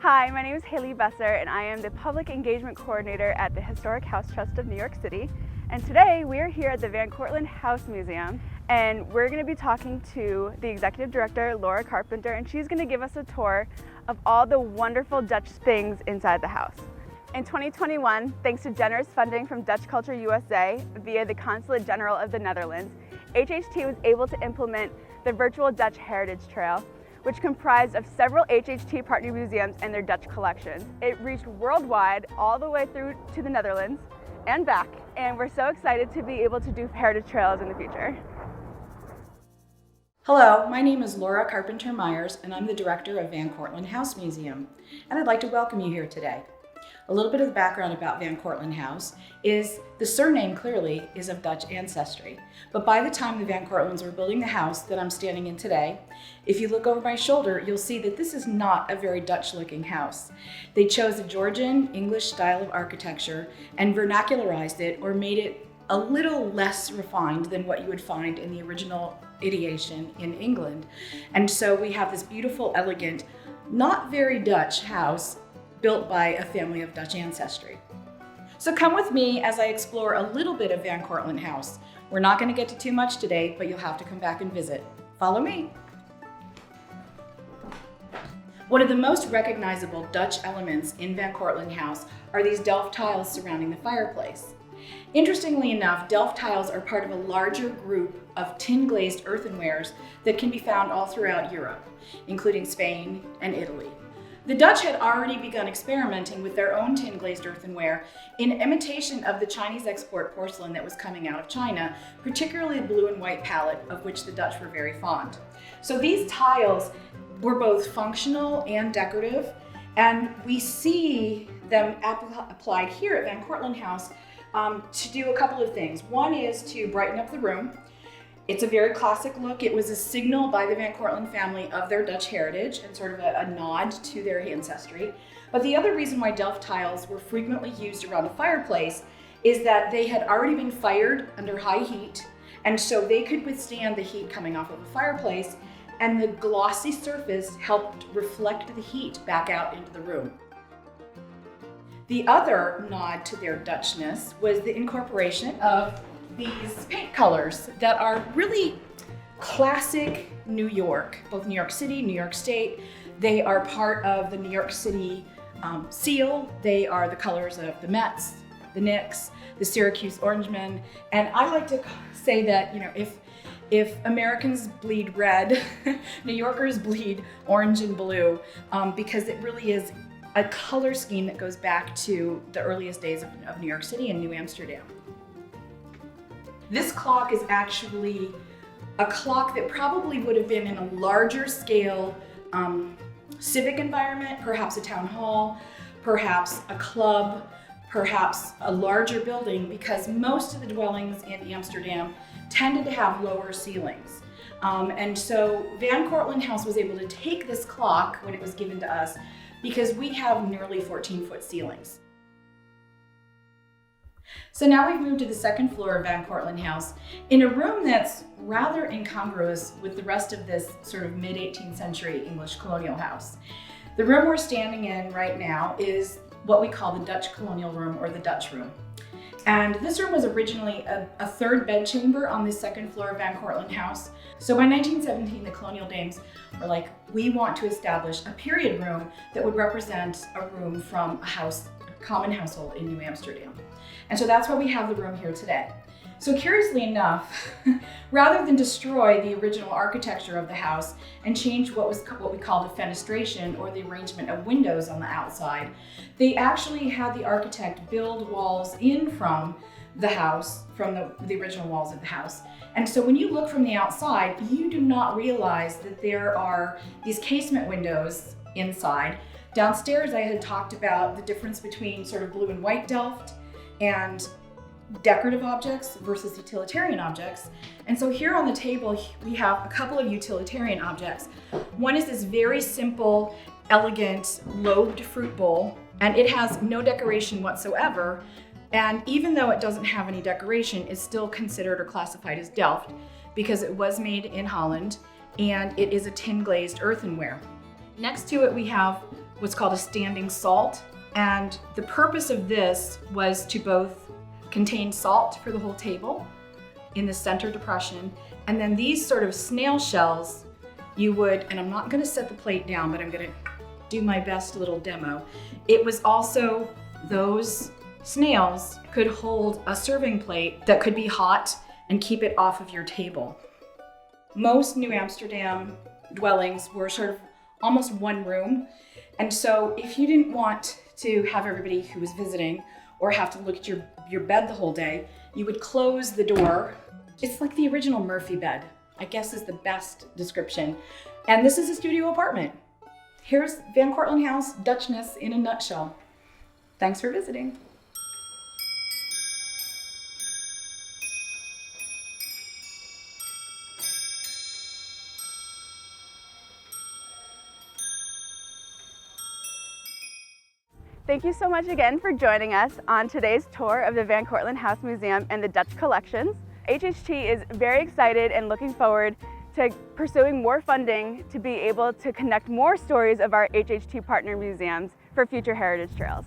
Hi, my name is Haley Besser and I am the Public Engagement Coordinator at the Historic House Trust of New York City. And today we are here at the Van Cortlandt House Museum and we're going to be talking to the Executive Director, Laura Carpenter, and she's going to give us a tour of all the wonderful Dutch things inside the house. In 2021, thanks to generous funding from Dutch Culture USA via the Consulate General of the Netherlands, HHT was able to implement the virtual Dutch Heritage Trail, which comprised of several HHT partner museums and their Dutch collections. It reached worldwide all the way through to the Netherlands and back, and we're so excited to be able to do heritage trails in the future. Hello, my name is Laura Carpenter Myers, and I'm the director of Van Cortlandt House Museum, and I'd like to welcome you here today. A little bit of the background about Van Cortlandt House is the surname clearly is of Dutch ancestry, but by the time the Van Cortlandts were building the house that I'm standing in today, if you look over my shoulder, you'll see that this is not a very Dutch-looking house. They chose a Georgian English style of architecture and vernacularized it or made it a little less refined than what you would find in the original ideation in England. And so we have this beautiful, elegant, not very Dutch house built by a family of Dutch ancestry. So come with me as I explore a little bit of Van Cortlandt House. We're not going to get to too much today, but you'll have to come back and visit. Follow me. One of the most recognizable Dutch elements in Van Cortlandt House are these Delft tiles surrounding the fireplace. Interestingly enough, Delft tiles are part of a larger group of tin-glazed earthenwares that can be found all throughout Europe, including Spain and Italy. The Dutch had already begun experimenting with their own tin-glazed earthenware in imitation of the Chinese export porcelain that was coming out of China, particularly the blue and white palette, of which the Dutch were very fond. So these tiles were both functional and decorative, and we see them applied here at Van Cortlandt House to do a couple of things. One is to brighten up the room. It's a very classic look. It was a signal by the Van Cortlandt family of their Dutch heritage and sort of a nod to their ancestry. But the other reason why Delft tiles were frequently used around a fireplace is that they had already been fired under high heat, and so they could withstand the heat coming off of a fireplace, and the glossy surface helped reflect the heat back out into the room. The other nod to their Dutchness was the incorporation of these paint colors that are really classic New York, both New York City, New York State. They are part of the New York City seal. They are the colors of the Mets, the Knicks, the Syracuse Orangemen. And I like to say that, if Americans bleed red, New Yorkers bleed orange and blue, because it really is a color scheme that goes back to the earliest days of New York City and New Amsterdam. This clock is actually a clock that probably would have been in a larger scale civic environment, perhaps a town hall, perhaps a club, perhaps a larger building, because most of the dwellings in Amsterdam tended to have lower ceilings. And so Van Cortlandt House was able to take this clock when it was given to us because we have nearly 14-foot ceilings. So now we've moved to the second floor of Van Cortlandt House in a room that's rather incongruous with the rest of this sort of mid-18th century English colonial house. The room we're standing in right now is what we call the Dutch colonial room, or the Dutch room. And this room was originally a third bedchamber on the second floor of Van Cortlandt House. So by 1917, the colonial dames were like, we want to establish a period room that would represent a room from a common household in New Amsterdam. And so that's why we have the room here today. So curiously enough, rather than destroy the original architecture of the house and change what we call the fenestration, or the arrangement of windows on the outside, they actually had the architect build walls in from the house, from the original walls of the house. And so when you look from the outside, you do not realize that there are these casement windows inside. Downstairs, I had talked about the difference between sort of blue and white Delft and decorative objects versus utilitarian objects. And so here on the table, we have a couple of utilitarian objects. One is this very simple, elegant, lobed fruit bowl, and it has no decoration whatsoever. And even though it doesn't have any decoration, it's still considered or classified as Delft because it was made in Holland and it is a tin glazed earthenware. Next to it, we have what's called a standing salt. And the purpose of this was to both contain salt for the whole table in the center depression, and then these sort of snail shells, you would, and I'm not gonna set the plate down, but I'm gonna do my best little demo. It was also, those snails could hold a serving plate that could be hot and keep it off of your table. Most New Amsterdam dwellings were sort of almost one room. And so if you didn't want to have everybody who was visiting or have to look at your bed the whole day, you would close the door. It's like the original Murphy bed, I guess is the best description. And this is a studio apartment. Here's Van Cortlandt House Dutchness in a nutshell. Thanks for visiting. Thank you so much again for joining us on today's tour of the Van Cortlandt House Museum and the Dutch collections. HHT is very excited and looking forward to pursuing more funding to be able to connect more stories of our HHT partner museums for future heritage trails.